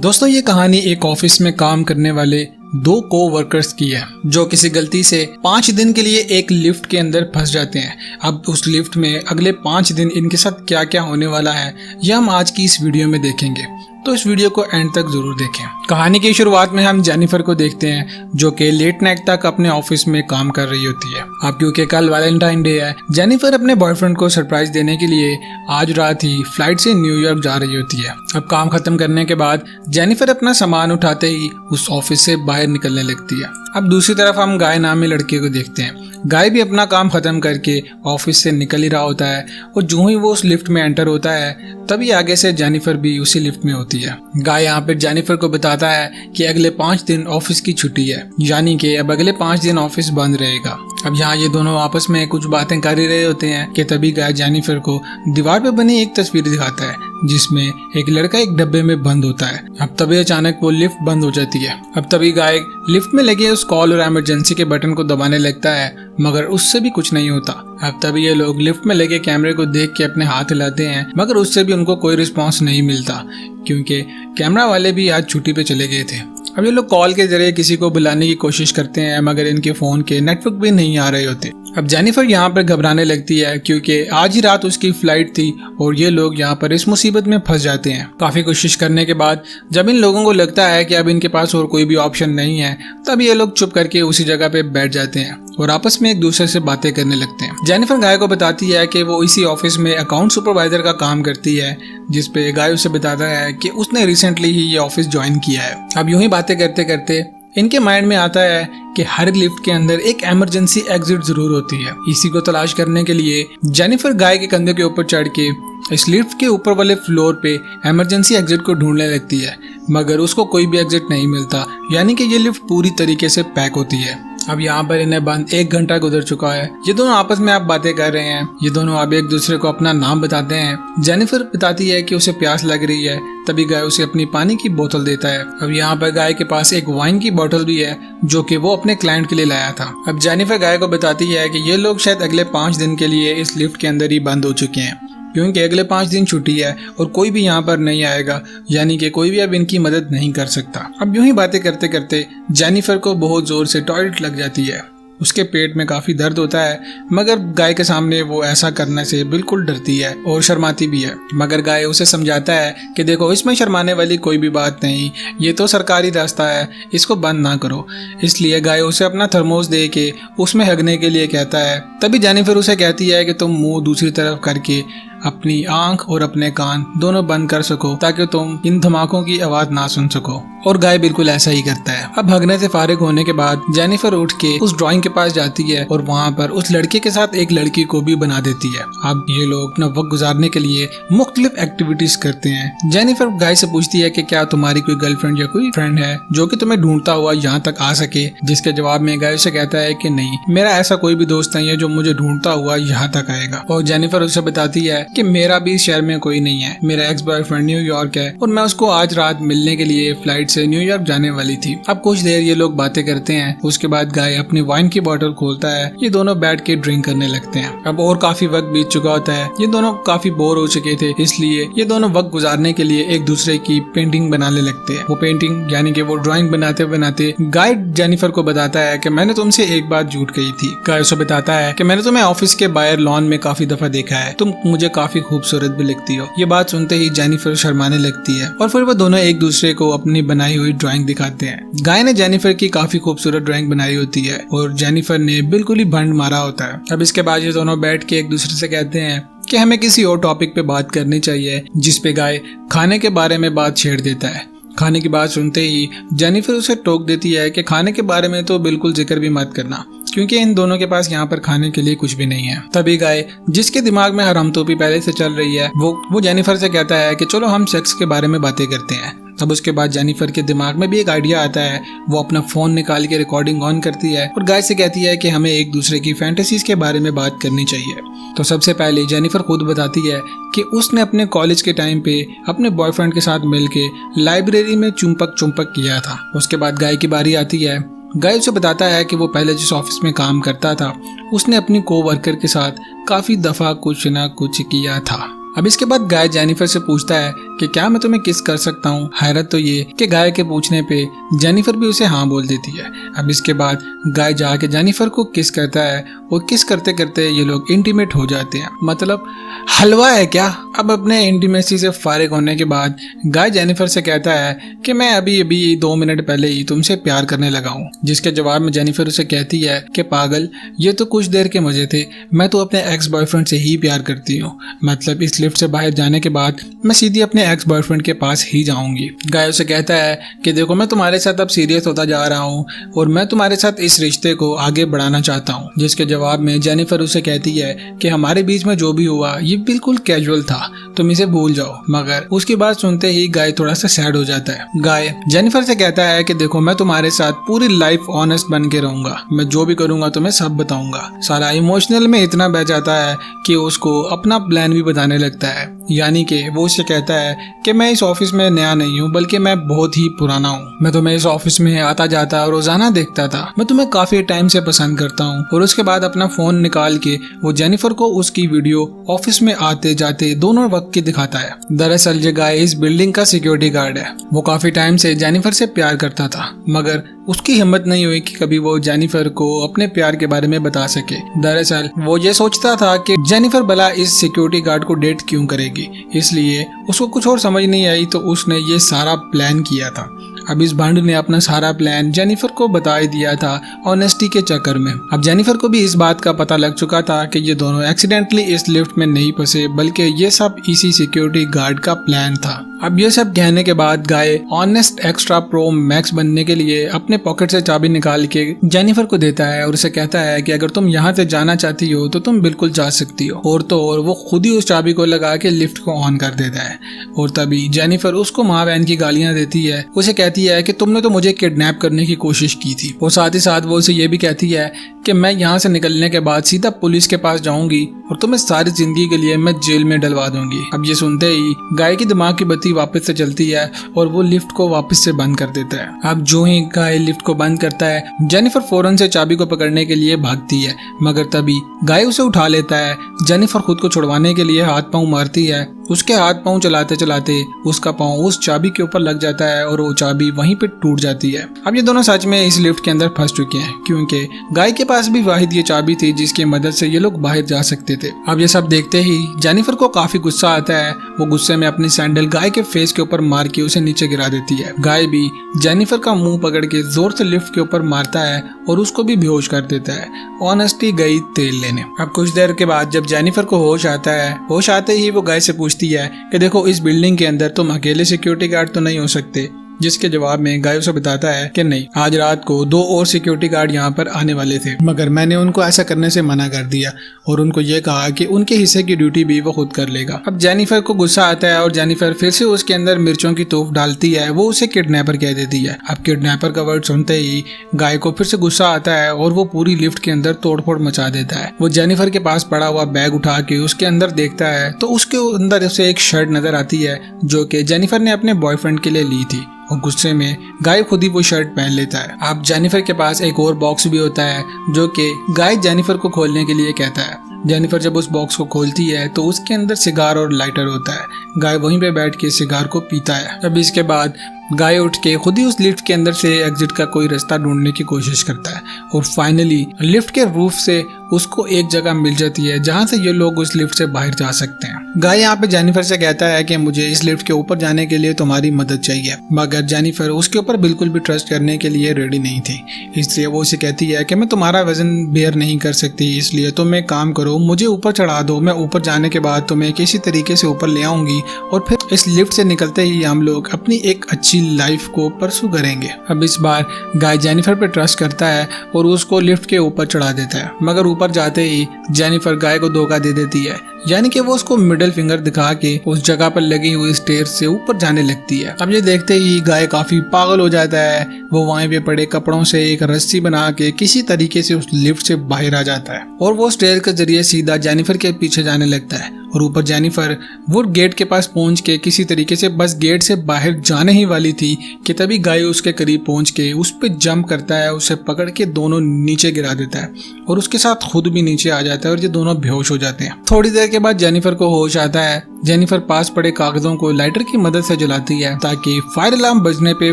दोस्तों ये कहानी एक ऑफिस में काम करने वाले दो को-वर्कर्स की है जो किसी गलती से 5 दिन के लिए एक लिफ्ट के अंदर फंस जाते हैं। अब उस लिफ्ट में अगले 5 दिन इनके साथ क्या क्या होने वाला है यह हम आज की इस वीडियो में देखेंगे, तो इस वीडियो को एंड तक जरूर देखें। कहानी की शुरुआत में हम जेनिफर को देखते हैं जो कि लेट नाइट तक अपने ऑफिस में काम कर रही होती है। अब क्योंकि कल वैलेंटाइन डे है, जेनिफर अपने बॉयफ्रेंड को सरप्राइज देने के लिए आज रात ही फ्लाइट से न्यूयॉर्क जा रही होती है। अब काम खत्म करने के बाद जेनिफर अपना सामान उठाते ही उस ऑफिस से बाहर निकलने लगती है। अब दूसरी तरफ हम गाय नामी लड़के को देखते हैं। गाय भी अपना काम खत्म करके ऑफिस से निकल ही रहा होता है और जो ही वो उस लिफ्ट में एंटर होता है तभी आगे से जेनिफर भी उसी लिफ्ट में होती है। गाय यहाँ पे जेनिफर को बताता है कि अगले 5 दिन ऑफिस की छुट्टी है, यानी कि अब अगले 5 दिन ऑफिस बंद रहेगा। अब यहाँ ये दोनों आपस में कुछ बातें कर ही रहे होते हैं कि तभी गाय जेनिफर को दीवार पे बनी एक तस्वीर दिखाता है जिसमें एक लड़का एक डब्बे में बंद होता है। अब तभी अचानक वो लिफ्ट बंद हो जाती है। अब तभी गाय लिफ्ट में लगे उस कॉल और इमरजेंसी के बटन को दबाने लगता है, मगर उससे भी कुछ नहीं होता। अब तभी ये लोग लिफ्ट में लगे कैमरे को देख के अपने हाथ हिलाते हैं, मगर उससे भी उनको कोई रिस्पांस नहीं मिलता क्योंकि कैमरा वाले भी आज छुट्टी पे चले गए थे। अब ये लोग कॉल के जरिए किसी को बुलाने की कोशिश करते हैं, मगर इनके फोन के नेटवर्क भी नहीं आ रहे होते। अब जेनिफर यहाँ पर घबराने लगती है क्योंकि आज ही रात उसकी फ्लाइट थी और ये लोग यहाँ पर इस मुसीबत में फंस जाते हैं। काफी कोशिश करने के बाद जब इन लोगों को लगता है कि अब इनके पास और कोई भी ऑप्शन नहीं है, तब ये लोग चुप करके उसी जगह पे बैठ जाते हैं और आपस में एक दूसरे से बातें करने लगते हैं। जेनिफर गाय को बताती है कि वो इसी ऑफिस में अकाउंट सुपरवाइजर का काम करती है, जिसपे गाय उसे बताता है कि उसने रिसेंटली ही ये ऑफिस ज्वाइन किया है। अब यूं ही बातें करते करते इनके माइंड में आता है कि हर लिफ्ट के अंदर एक इमरजेंसी एग्जिट जरूर होती है। इसी को तलाश करने के लिए जेनिफर गाय के कंधे के ऊपर चढ़ के इस लिफ्ट के ऊपर वाले फ्लोर पे इमरजेंसी एग्जिट को ढूंढने लगती है, मगर उसको कोई भी एग्जिट नहीं मिलता, यानी कि ये लिफ्ट पूरी तरीके से पैक होती है। अब यहाँ पर इन्हें बंद 1 घंटा गुजर चुका है। ये दोनों आपस में आप बातें कर रहे हैं। ये दोनों अब एक दूसरे को अपना नाम बताते हैं। जेनिफर बताती है कि उसे प्यास लग रही है, तभी गाय उसे अपनी पानी की बोतल देता है। अब यहाँ पर गाय के पास एक वाइन की बोतल भी है जो कि वो अपने क्लाइंट के लिए लाया था। अब जेनिफर गाय को बताती है कि ये लोग शायद अगले 5 दिन के लिए इस लिफ्ट के अंदर ही बंद हो चुके हैं क्योंकि अगले 5 दिन छुट्टी है और कोई भी यहाँ पर नहीं आएगा, यानी कि कोई भी अब इनकी मदद नहीं कर सकता। अब यूं ही बातें करते करते जेनिफर को बहुत जोर से टॉयलेट लग जाती है। उसके पेट में काफी दर्द होता है, मगर गाय के सामने वो ऐसा करने से बिल्कुल डरती है और शर्माती भी है। मगर गाय उसे समझाता है कि देखो इसमें शर्माने वाली कोई भी बात नहीं, ये तो सरकारी रास्ता है, इसको बंद ना करो। इसलिए गाय उसे अपना थर्मोस दे के उसमें हगने के लिए कहता है। तभी जेनिफर उसे कहती है कि तुम मुंह दूसरी तरफ करके अपनी आंख और अपने कान दोनों बंद कर सको ताकि तुम इन धमाकों की आवाज ना सुन सको, और गाय बिल्कुल ऐसा ही करता है। अब हगने से फारिग होने के बाद जेनिफर उठ के उस ड्राइंग के पास जाती है और वहाँ पर उस लड़के के साथ एक लड़की को भी बना देती है। अब ये लोग अपना वक्त गुजारने के लिए मुख्तलिफ एक्टिविटीज करते हैं। जेनिफर गाय से पूछती है कि क्या तुम्हारी कोई गर्लफ्रेंड या कोई फ्रेंड है जो कि तुम्हें ढूंढता हुआ यहाँ तक आ सके, जिसके जवाब में गाय उसे कहता है कि नहीं, मेरा ऐसा कोई भी दोस्त नहीं है जो मुझे ढूंढता हुआ यहाँ तक आएगा। और जेनिफर उसे बताती है कि मेरा भी शहर में कोई नहीं है, मेरा एक्स बॉयफ्रेंड न्यूयॉर्क है और मैं उसको आज रात मिलने के लिए फ्लाइट से न्यूयॉर्क जाने वाली थी। अब कुछ देर ये लोग बातें करते हैं, उसके बाद गाय अपनी वाइन की बोतल खोलता है। ये दोनों बैठ के ड्रिंक करने लगते हैं। अब और काफी वक्त बीत चुका होता है, ये दोनों काफी बोर हो चुके थे, इसलिए ये दोनों वक्त गुजारने के लिए एक दूसरे की पेंटिंग बनाने लगते हैं। वो पेंटिंग यानी कि वो ड्राइंग बनाते बनाते गाय जेनिफर को बताता है कि मैंने तुमसे एक बात झूठ कही थी। गाय उसे बताता है कि मैंने तुम्हें ऑफिस के बाहर लॉन में काफी दफा देखा है, तुम मुझे काफी खूबसूरत भी लगती हो। ये बात सुनते ही जेनिफर शर्माने लगती है और फिर वो दोनों एक दूसरे को अपनी बनाई हुई ड्राइंग दिखाते हैं। गाय ने जेनिफर की काफी खूबसूरत ड्राइंग बनाई होती है और जेनिफर ने बिल्कुल ही भंड मारा होता है। अब इसके बाद ये दोनों बैठ के एक दूसरे से कहते हैं कि हमें किसी और टॉपिक पे बात करनी चाहिए, जिसपे गाय खाने के बारे में बात छेड़ देता है। खाने की बात सुनते ही जेनिफर उसे टोक देती है कि खाने के बारे में तो बिल्कुल जिक्र भी मत करना क्योंकि इन दोनों के पास यहाँ पर खाने के लिए कुछ भी नहीं है। तभी गाय, जिसके दिमाग में हरामतोपी पहले से चल रही है, वो जेनिफर से कहता है कि चलो हम सेक्स के बारे में बातें करते हैं। अब उसके बाद जेनिफर के दिमाग में भी एक आइडिया आता है। वो अपना फोन निकाल के रिकॉर्डिंग ऑन करती है और गाय से कहती है कि हमें एक दूसरे की फैंटेसीज के बारे में बात करनी चाहिए। तो सबसे पहले जेनिफर खुद बताती है कि उसने अपने कॉलेज के टाइम पे अपने बॉयफ्रेंड के साथ मिलके लाइब्रेरी में चुंपक किया था। उसके बाद गाय की बारी आती है। गाय उसे बताता है कि वो पहले जिस ऑफिस में काम करता था उसने अपनी को वर्कर के साथ काफी दफा कुछ न कुछ किया था। अब इसके बाद गाय जेनिफर से पूछता है कि क्या मैं तुम्हें किस कर सकता हूँ। हैरत तो ये कि गाय के पूछने पे जेनिफर भी उसे हाँ बोल देती है। अब इसके बाद गाय जाके जेनिफर को किस करता है और किस करते करते ये लोग इंटीमेट हो जाते हैं। मतलब हलवा है क्या। अब अपने इंटीमेसी से फारिग होने के बाद गाय जेनिफर से कहता है कि मैं अभी अभी 2 मिनट पहले ही तुमसे प्यार करने लगा हूँ। जिसके जवाब में जेनिफर उसे कहती है कि पागल, ये तो कुछ देर के मजे थे, मैं तो अपने एक्स बॉयफ्रेंड से ही प्यार करती हूँ। मतलब इस लिफ्ट से बाहर जाने के बाद मैं सीधी अपने एक्स बॉयफ्रेंड के पास ही जाऊंगी। गाय उसे कहता है कि देखो मैं तुम्हारे साथ अब सीरियस होता जा रहा हूँ और मैं तुम्हारे साथ इस रिश्ते को आगे बढ़ाना चाहता हूँ। जिसके जवाब में जेनिफर उसे कहती है कि हमारे बीच में जो भी हुआ ये बिल्कुल कैजुअल था, तुम इसे भूल जाओ। मगर उसकी बात सुनते ही गाय थोड़ा सा सैड हो जाता है। गाय जेनिफर से कहता है कि देखो मैं तुम्हारे साथ पूरी लाइफ ऑनेस्ट बन के रहूंगा, मैं जो भी करूंगा तुम्हें सब बताऊंगा। सारा इमोशनल में इतना बह जाता है कि उसको अपना प्लान भी बताने लगता है। यानी कि वो उससे कहता है कि मैं इस ऑफिस में नया नहीं हूँ, बल्कि मैं बहुत ही पुराना हूँ। मैं तुम्हें इस ऑफिस में आता जाता रोजाना देखता था, मैं तुम्हें काफी टाइम से पसंद करता हूँ। और उसके बाद अपना फोन निकाल के वो जेनिफर को उसकी वीडियो ऑफिस में आते जाते दोनों वक्त की दिखाता है। दरअसल ये गाय इस बिल्डिंग का सिक्योरिटी गार्ड है। वो काफी टाइम से जेनिफर से प्यार करता था, मगर उसकी हिम्मत नहीं हुई कि कभी वो जेनिफर को अपने प्यार के बारे में बता सके। दरअसल वो ये सोचता था कि जेनिफर भला इस सिक्योरिटी गार्ड को डेट क्यों करेगी, इसलिए उसको कुछ और समझ नहीं आई तो उसने ये सारा प्लान किया था। अब इस भंड ने अपना सारा प्लान जेनिफर को बता दिया था ऑनेस्टी के चक्कर में। अब जेनिफर को भी इस बात का पता लग चुका था कि ये दोनों एक्सीडेंटली इस लिफ्ट में नहीं फंसे, बल्कि ये सब इसी सिक्योरिटी गार्ड का प्लान था। अब ये सब कहने के बाद गाय ऑनेस्ट एक्स्ट्रा प्रो मैक्स बनने के लिए अपने पॉकेट से चाबी निकाल के जेनिफर को देता है और उसे कहता है कि अगर तुम यहाँ से जाना चाहती हो तो तुम बिल्कुल जा सकती हो। और तो और वो खुद ही उस चाबी को लगा के लिफ्ट को ऑन कर देता है। और तभी जेनिफर उसको माँ बहन की गालियां देती है। उसे कहती है कि तुमने तो मुझे किडनैप करने की कोशिश की थी। और साथ ही साथ वो उसे ये भी कहती है कि मैं यहाँ से निकलने के बाद सीधा पुलिस के पास जाऊंगी और तुम्हें सारी जिंदगी के लिए मैं जेल में डलवा दूंगी। अब ये सुनते ही गाय की दिमाग की बत्ती वापस से चलती है और वो लिफ्ट को वापस से बंद कर देता है। अब जो ही गाय लिफ्ट को बंद करता है, जेनिफर फौरन से चाबी को पकड़ने के लिए भागती है, मगर तभी गाय उसे उठा लेता है। जेनिफर खुद को छुड़वाने के लिए हाथ पांव मारती है। उसके हाथ पांव चलाते चलाते उसका पांव उस चाबी के ऊपर लग जाता है और वो चाबी वहीं पे टूट जाती है। अब ये दोनों सच में इस लिफ्ट के अंदर फंस चुके हैं, क्योंकि गाय के पास भी वाहिद ये चाबी थी जिसकी मदद से ये लोग बाहर जा सकते थे। अब ये सब देखते ही जेनिफर को काफी गुस्सा आता है। वो गुस्से में अपनी सैंडल गाय के फेस के ऊपर मार के उसे नीचे गिरा देती है। गाय भी जेनिफर का मुंह पकड़ के जोर से लिफ्ट के ऊपर मारता है और उसको भी बेहोश कर देता है। ऑनेस्टी गई तेल लेने। अब कुछ देर के बाद जब जेनिफर को होश आता है, होश आते ही वो गाय से पूछती है कि देखो इस बिल्डिंग के अंदर तुम अकेले सिक्योरिटी गार्ड तो नहीं हो सकते। जिसके जवाब में गाय उसे बताता है कि नहीं, आज रात को 2 और सिक्योरिटी गार्ड यहाँ पर आने वाले थे, मगर मैंने उनको ऐसा करने से मना कर दिया और उनको ये कहा कि उनके हिस्से की ड्यूटी भी वो खुद कर लेगा। अब जेनिफर को गुस्सा आता है और जेनिफर फिर से उसके अंदर मिर्चों की तोप डालती है। वो उसे किडनैपर कह देती है। अब किडनैपर का वर्ड सुनते ही गाय को फिर से गुस्सा आता है और वो पूरी लिफ्ट के अंदर तोड़फोड़ मचा देता है। वो जेनिफर के पास पड़ा हुआ बैग उठा के उसके अंदर देखता है तो उसके अंदर उसे एक शर्ट नजर आती है जो कि जेनिफर ने अपने बॉयफ्रेंड के लिए ली थी। और गुस्से में गाय खुद ही वो शर्ट पहन लेता है। अब जेनिफर के पास एक और बॉक्स भी होता है जो कि गाय जेनिफर को खोलने के लिए कहता है। जेनिफर जब उस बॉक्स को खोलती है तो उसके अंदर सिगार और लाइटर होता है। गाय वहीं पे बैठ के सिगार को पीता है। अब इसके बाद गाय उठ के खुद ही उस लिफ्ट के अंदर से एग्जिट का कोई रास्ता ढूंढने की कोशिश करता है और फाइनली लिफ्ट के रूफ से उसको एक जगह मिल जाती है जहां से ये लोग उस लिफ्ट से बाहर जा सकते हैं। गाय यहाँ पे जेनिफर से कहता है कि मुझे इस लिफ्ट के ऊपर जाने के लिए तुम्हारी मदद चाहिए, मगर जेनिफर उसके ऊपर बिल्कुल भी ट्रस्ट करने के लिए रेडी नहीं थी। इसलिए वो उसे कहती है कि मैं तुम्हारा वजन बेयर नहीं कर सकती, इसलिए तुम एक काम करो, मुझे ऊपर चढ़ा दो, मैं ऊपर जाने के बाद तुम्हें किसी तरीके से ऊपर ले आऊंगी और फिर इस लिफ्ट से निकलते ही हम लोग अपनी एक अच्छी लाइफ को परसू करेंगे। अब इस बार गाय जेनिफर पे ट्रस्ट करता है और उसको लिफ्ट के ऊपर चढ़ा देता है, मगर ऊपर जाते ही जेनिफर गाय को धोखा दे देती है। यानी कि वो उसको मिडिल फिंगर दिखा के उस जगह पर लगी हुई स्टेयर से ऊपर जाने लगती है। अब ये देखते ही गाय काफी पागल हो जाता है। वो वहीं पे पड़े कपड़ों से एक रस्सी बना के किसी तरीके से उस लिफ्ट से बाहर आ जाता है और वो स्टेयर के जरिए सीधा जेनिफर के पीछे जाने लगता है और ऊपर जेनिफर वो गेट के पास पहुंच के किसी तरीके से बस गेट से बाहर जाने ही वाली थी कि तभी गाय उसके करीब पहुंच के उस पे जंप करता है, उसे पकड़ के दोनों नीचे गिरा देता है और उसके साथ खुद भी नीचे आ जाता है और ये दोनों बेहोश हो जाते हैं। थोड़ी देर के बाद जेनिफर को होश आता है। जेनिफर पास पड़े कागजों को लाइटर की मदद से जलाती है ताकि फायर अलार्म बजने पे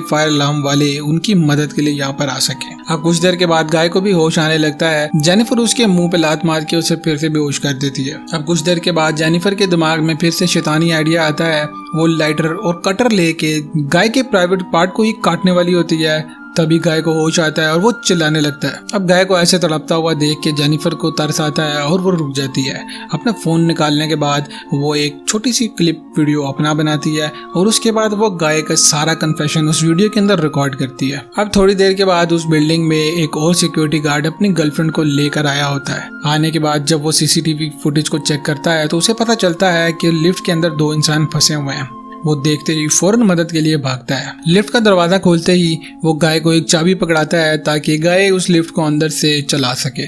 फायर अलार्म वाले उनकी मदद के लिए यहाँ पर आ सके। अब कुछ देर के बाद गाय को भी होश आने लगता है। जेनिफर उसके मुंह पे लात मार के उसे फिर से बेहोश कर देती है। अब कुछ देर के बाद जेनिफर के दिमाग में फिर से शैतानी आइडिया आता है। वो लाइटर और कटर लेके गाय के प्राइवेट पार्ट को ही काटने वाली होती है। तभी गाय को होश आता है और वो चिल्लाने लगता है। अब गाय को ऐसे तड़पता हुआ देख के जेनिफर को तरस आता है और वो रुक जाती है। अपना फोन निकालने के बाद वो एक छोटी सी क्लिप वीडियो अपना बनाती है और उसके बाद वो गाय का सारा कन्फेशन उस वीडियो के अंदर रिकॉर्ड करती है। अब थोड़ी देर के बाद उस बिल्डिंग में एक और सिक्योरिटी गार्ड अपनी गर्लफ्रेंड को लेकर आया होता है। आने के बाद जब वो सीसीटीवी फुटेज को चेक करता है तो उसे पता चलता है कि लिफ्ट के अंदर 2 इंसान फंसे हुए हैं। वो देखते ही फौरन मदद के लिए भागता है। लिफ्ट का दरवाजा खोलते ही वो गाय को एक चाबी पकड़ाता है ताकि गाय उस लिफ्ट को अंदर से चला सके।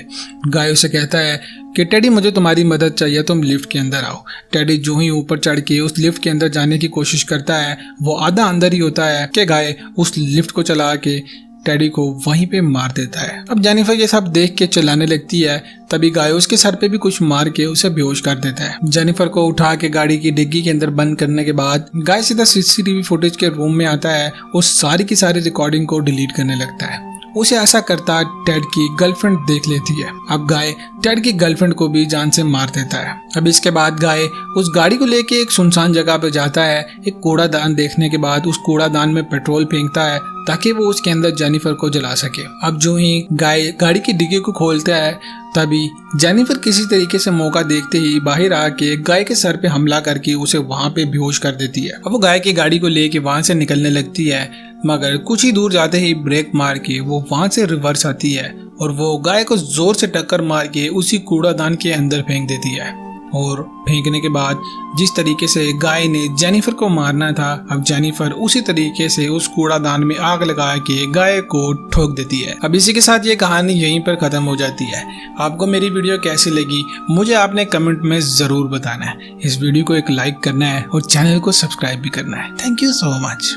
गाय उसे कहता है कि टेडी मुझे तुम्हारी मदद चाहिए, तुम लिफ्ट के अंदर आओ। टेडी जो ही ऊपर चढ़ के उस लिफ्ट के अंदर जाने की कोशिश करता है वो आधा अंदर ही होता है कि गाय उस लिफ्ट को चला के टेडी को वहीं पे मार देता है। अब जेनिफर ये सब देख के चिल्लाने लगती है। तभी गाय उसके सर पे भी कुछ मार के उसे बेहोश कर देता है। जेनिफर को उठा के गाड़ी की डिग्गी के अंदर बंद करने के बाद गाय सीधा सीसीटीवी फुटेज के रूम में आता है। उस सारी की सारी रिकॉर्डिंग को डिलीट करने लगता है। उसे ऐसा करता टेड की गर्लफ्रेंड देख लेती है। अब गाय टेड की गर्लफ्रेंड को भी जान से मार देता है। अब इसके बाद गाय उस गाड़ी को लेके एक सुनसान जगह पे जाता है। एक कूड़ादान देखने के बाद उस कूड़ादान में पेट्रोल फेंकता है ताकि वो उसके अंदर जेनिफर को जला सके। अब जो ही गाय गाड़ी की डिग्गी को खोलता है तभी जेनिफर किसी तरीके से मौका देखते ही बाहर आके गाय के सर पे हमला करके उसे वहां पे बेहोश कर देती है। अब वो गाय की गाड़ी को लेके वहां से निकलने लगती है, मगर कुछ ही दूर जाते ही ब्रेक मार के वो वहां से रिवर्स आती है और वो गाय को जोर से टक्कर मार के उसी कूड़ादान के अंदर फेंक देती है। और फेंकने के बाद जिस तरीके से गाय ने जेनिफर को मारना था, अब जेनिफर उसी तरीके से उस कूड़ादान में आग लगा के गाय को ठोक देती है। अब इसी के साथ ये कहानी यहीं पर खत्म हो जाती है। आपको मेरी वीडियो कैसी लगी मुझे आपने कमेंट में जरूर बताना है। इस वीडियो को एक लाइक करना है और चैनल को सब्सक्राइब भी करना है। Thank you so much.